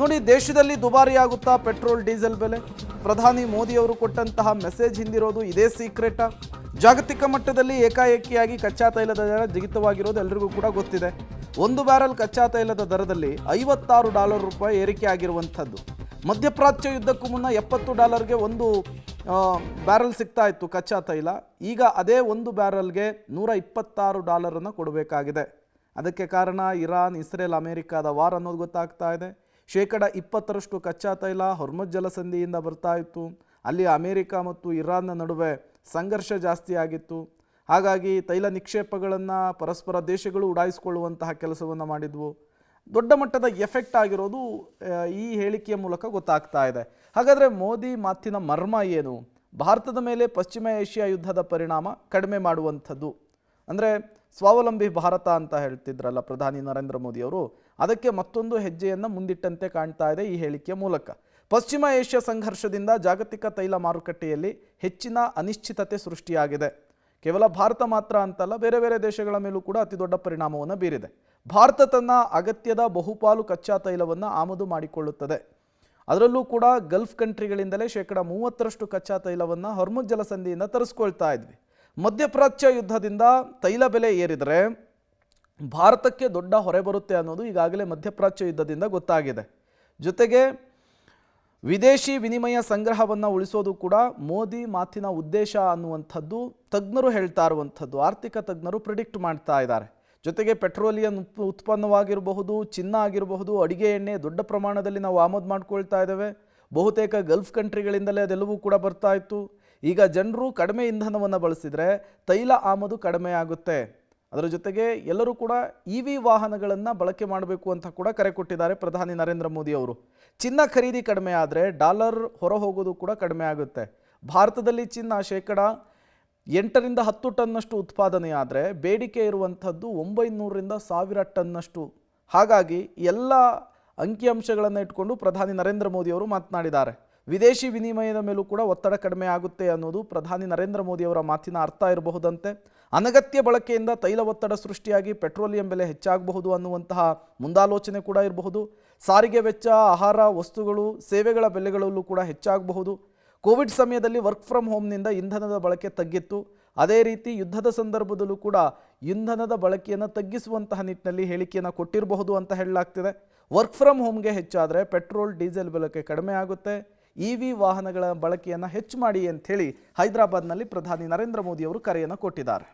ನೋಡಿ, ದೇಶದಲ್ಲಿ ದುಬಾರಿಯಾಗುತ್ತಾ petrol diesel ಬೆಲೆ? ಪ್ರಧಾನಿ ಮೋದಿಯವರು ಕೊಟ್ಟಂತಹ ಮೆಸೇಜ್ ಹಿಂದಿರೋದು ಇದೇ ಸೀಕ್ರೆಟಾ? ಜಾಗತಿಕ ಮಟ್ಟದಲ್ಲಿ ಏಕಾಏಕಿಯಾಗಿ ಕಚ್ಚಾ ತೈಲದ ದರ ಜಿಗಿತವಾಗಿರೋದು ಎಲ್ರಿಗೂ ಕೂಡ ಗೊತ್ತಿದೆ. 1 ಬ್ಯಾರೆಲ್ ಕಚ್ಚಾ ತೈಲದ ದರದಲ್ಲಿ $56 ಏರಿಕೆ ಆಗಿರುವಂಥದ್ದು. ಮಧ್ಯಪ್ರಾಚ್ಯ ಯುದ್ಧಕ್ಕೂ ಮುನ್ನ $70ಗೆ 1 ಬ್ಯಾರೆಲ್ ಸಿಗ್ತಾ ಇತ್ತು ಕಚ್ಚಾ ತೈಲ. ಈಗ ಅದೇ 1 ಬ್ಯಾರೆಲ್ಗೆ $126 ಕೊಡಬೇಕಾಗಿದೆ. ಅದಕ್ಕೆ ಕಾರಣ ಇರಾನ್, ಇಸ್ರೇಲ್, ಅಮೆರಿಕಾದ ವಾರ್ ಅನ್ನೋದು ಗೊತ್ತಾಗ್ತಾ ಇದೆ. 20% ಕಚ್ಚಾ ತೈಲ ಹೊರ್ಮುಜ್ ಜಲಸಂಧಿಯಿಂದ ಬರ್ತಾ ಇತ್ತು. ಅಲ್ಲಿ ಅಮೆರಿಕ ಮತ್ತು ಇರಾನ್ನ ನಡುವೆ ಸಂಘರ್ಷ ಜಾಸ್ತಿ ಆಗಿತ್ತು. ಹಾಗಾಗಿ ತೈಲ ನಿಕ್ಷೇಪಗಳನ್ನು ಪರಸ್ಪರ ದೇಶಗಳು ಉಡಾಯಿಸಿಕೊಳ್ಳುವಂತಹ ಕೆಲಸವನ್ನು ಮಾಡಿದ್ವು. ದೊಡ್ಡ ಮಟ್ಟದ ಎಫೆಕ್ಟ್ ಆಗಿರೋದು ಈ ಹೇಳಿಕೆಯ ಮೂಲಕ ಗೊತ್ತಾಗ್ತಾ ಇದೆ. ಹಾಗಾದರೆ ಮೋದಿ ಮಾತಿನ ಮರ್ಮ ಏನು? ಭಾರತದ ಮೇಲೆ ಪಶ್ಚಿಮ ಏಷ್ಯಾ ಯುದ್ಧದ ಪರಿಣಾಮ ಕಡಿಮೆ ಮಾಡುವಂಥದ್ದು, ಅಂದರೆ ಸ್ವಾವಲಂಬಿ ಭಾರತ ಅಂತ ಹೇಳ್ತಿದ್ರಲ್ಲ ಪ್ರಧಾನಿ ನರೇಂದ್ರ ಮೋದಿಯವರು, ಅದಕ್ಕೆ ಮತ್ತೊಂದು ಹೆಜ್ಜೆಯನ್ನು ಮುಂದಿಟ್ಟಂತೆ ಕಾಣ್ತಾ ಇದೆ ಈ ಹೇಳಿಕೆಯ ಮೂಲಕ. ಪಶ್ಚಿಮ ಏಷ್ಯಾ ಸಂಘರ್ಷದಿಂದ ಜಾಗತಿಕ ತೈಲ ಮಾರುಕಟ್ಟೆಯಲ್ಲಿ ಹೆಚ್ಚಿನ ಅನಿಶ್ಚಿತತೆ ಸೃಷ್ಟಿಯಾಗಿದೆ. ಕೇವಲ ಭಾರತ ಮಾತ್ರ ಅಂತಲ್ಲ, ಬೇರೆ ಬೇರೆ ದೇಶಗಳ ಮೇಲೂ ಕೂಡ ಅತಿ ದೊಡ್ಡ ಪರಿಣಾಮವನ್ನು ಬೀರಿದೆ. ಭಾರತ ತನ್ನ ಅಗತ್ಯದ ಬಹುಪಾಲು ಕಚ್ಚಾ ತೈಲವನ್ನು ಆಮದು ಮಾಡಿಕೊಳ್ಳುತ್ತದೆ. ಅದರಲ್ಲೂ ಕೂಡ ಗಲ್ಫ್ ಕಂಟ್ರಿಗಳಿಂದಲೇ 30% ಕಚ್ಚಾ ತೈಲವನ್ನು ಹೊರ್ಮುಜ್ ಜಲಸಂಧಿಯಿಂದ ತರಿಸ್ಕೊಳ್ತಾ ಇದ್ವಿ. ಮಧ್ಯಪ್ರಾಚ್ಯ ಯುದ್ಧದಿಂದ ತೈಲ ಬೆಲೆ ಏರಿದರೆ ಭಾರತಕ್ಕೆ ದೊಡ್ಡ ಹೊರೆ ಬರುತ್ತೆ ಅನ್ನೋದು ಈಗಾಗಲೇ ಮಧ್ಯಪ್ರಾಚ್ಯ ಯುದ್ಧದಿಂದ ಗೊತ್ತಾಗಿದೆ. ಜೊತೆಗೆ ವಿದೇಶಿ ವಿನಿಮಯ ಸಂಗ್ರಹವನ್ನು ಉಳಿಸೋದು ಕೂಡ ಮೋದಿ ಮಾತಿನ ಉದ್ದೇಶ ಅನ್ನುವಂಥದ್ದು ತಜ್ಞರು ಹೇಳ್ತಾ ಇರುವಂಥದ್ದು, ಆರ್ಥಿಕ ತಜ್ಞರು ಪ್ರಿಡಿಕ್ಟ್ ಮಾಡ್ತಾ ಇದ್ದಾರೆ. ಜೊತೆಗೆ ಪೆಟ್ರೋಲಿಯಂ ಉತ್ಪನ್ನವಾಗಿರಬಹುದು, ಚಿನ್ನ ಆಗಿರಬಹುದು, ಅಡಿಗೆ ಎಣ್ಣೆ ದೊಡ್ಡ ಪ್ರಮಾಣದಲ್ಲಿ ನಾವು ಆಮದು ಮಾಡ್ಕೊಳ್ತಾ ಇದ್ದೇವೆ. ಬಹುತೇಕ ಗಲ್ಫ್ ಕಂಟ್ರಿಗಳಿಂದಲೇ ಅದೆಲ್ಲವೂ ಕೂಡ ಬರ್ತಾ ಇತ್ತು. ಈಗ ಜನರು ಕಡಿಮೆ ಇಂಧನವನ್ನು ಬಳಸಿದರೆ ತೈಲ ಆಮದು ಕಡಿಮೆ ಆಗುತ್ತೆ. ಅದರ ಜೊತೆಗೆ ಎಲ್ಲರೂ ಕೂಡ EV ವಾಹನಗಳನ್ನು ಬಳಕೆ ಮಾಡಬೇಕು ಅಂತ ಕೂಡ ಕರೆ ಕೊಟ್ಟಿದ್ದಾರೆ ಪ್ರಧಾನಿ ನರೇಂದ್ರ ಮೋದಿ ಅವರು. ಚಿನ್ನ ಖರೀದಿ ಕಡಿಮೆ ಆದರೆ ಡಾಲರ್ ಹೊರ ಹೋಗೋದು ಕೂಡ ಕಡಿಮೆ ಆಗುತ್ತೆ. ಭಾರತದಲ್ಲಿ ಚಿನ್ನ 8ರಿಂದ 10 ಟನ್ನಷ್ಟು ಉತ್ಪಾದನೆ ಆದರೆ ಬೇಡಿಕೆ ಇರುವಂಥದ್ದು 900ರಿಂದ 1000 ಟನ್ನಷ್ಟು. ಹಾಗಾಗಿ ಎಲ್ಲ ಅಂಕಿಅಂಶಗಳನ್ನು ಇಟ್ಕೊಂಡು ಪ್ರಧಾನಿ ನರೇಂದ್ರ ಮೋದಿ ಅವರು ಮಾತನಾಡಿದ್ದಾರೆ. ವಿದೇಶಿ ವಿನಿಮಯದ ಮೇಲೂ ಕೂಡ ಒತ್ತಡ ಕಡಿಮೆ ಆಗುತ್ತೆ ಅನ್ನೋದು ಪ್ರಧಾನಿ ನರೇಂದ್ರ ಮೋದಿ ಅವರ ಮಾತಿನ ಅರ್ಥ ಇರಬಹುದಂತೆ. ಅನಗತ್ಯ ಬಳಕೆಯಿಂದ ತೈಲ ಒತ್ತಡ ಸೃಷ್ಟಿಯಾಗಿ ಪೆಟ್ರೋಲಿಯಂ ಬೆಲೆ ಹೆಚ್ಚಾಗಬಹುದು ಅನ್ನುವಂತಹ ಮುಂದಾಲೋಚನೆ ಕೂಡ ಇರಬಹುದು. ಸಾರಿಗೆ ವೆಚ್ಚ, ಆಹಾರ ವಸ್ತುಗಳು, ಸೇವೆಗಳ ಬೆಲೆಗಳಲ್ಲೂ ಕೂಡ ಹೆಚ್ಚಾಗಬಹುದು. ಕೋವಿಡ್ ಸಮಯದಲ್ಲಿ ವರ್ಕ್ ಫ್ರಮ್ ಹೋಮ್ನಿಂದ ಇಂಧನದ ಬಳಕೆ ತಗ್ಗಿತ್ತು. ಅದೇ ರೀತಿ ಯುದ್ಧದ ಸಂದರ್ಭದಲ್ಲೂ ಕೂಡ ಇಂಧನದ ಬಳಕೆಯನ್ನು ತಗ್ಗಿಸುವಂತಹ ನಿಟ್ಟಿನಲ್ಲಿ ಹೇಳಿಕೆಯನ್ನು ಕೊಟ್ಟಿರಬಹುದು ಅಂತ ಹೇಳಲಾಗ್ತಿದೆ. ವರ್ಕ್ ಫ್ರಮ್ ಹೋಮ್ಗೆ ಹೆಚ್ಚಾದರೆ ಪೆಟ್ರೋಲ್ ಡೀಸೆಲ್ ಬಳಕೆ ಕಡಿಮೆ ಆಗುತ್ತೆ. EV ವಾಹನಗಳ ಬಳಕೆಯನ್ನು ಹೆಚ್ಚು ಮಾಡಿ ಅಂಥೇಳಿ ಹೈದರಾಬಾದ್ನಲ್ಲಿ ಪ್ರಧಾನಿ ನರೇಂದ್ರ ಮೋದಿ ಅವರು ಕರೆಯನ್ನು ಕೊಟ್ಟಿದ್ದಾರೆ.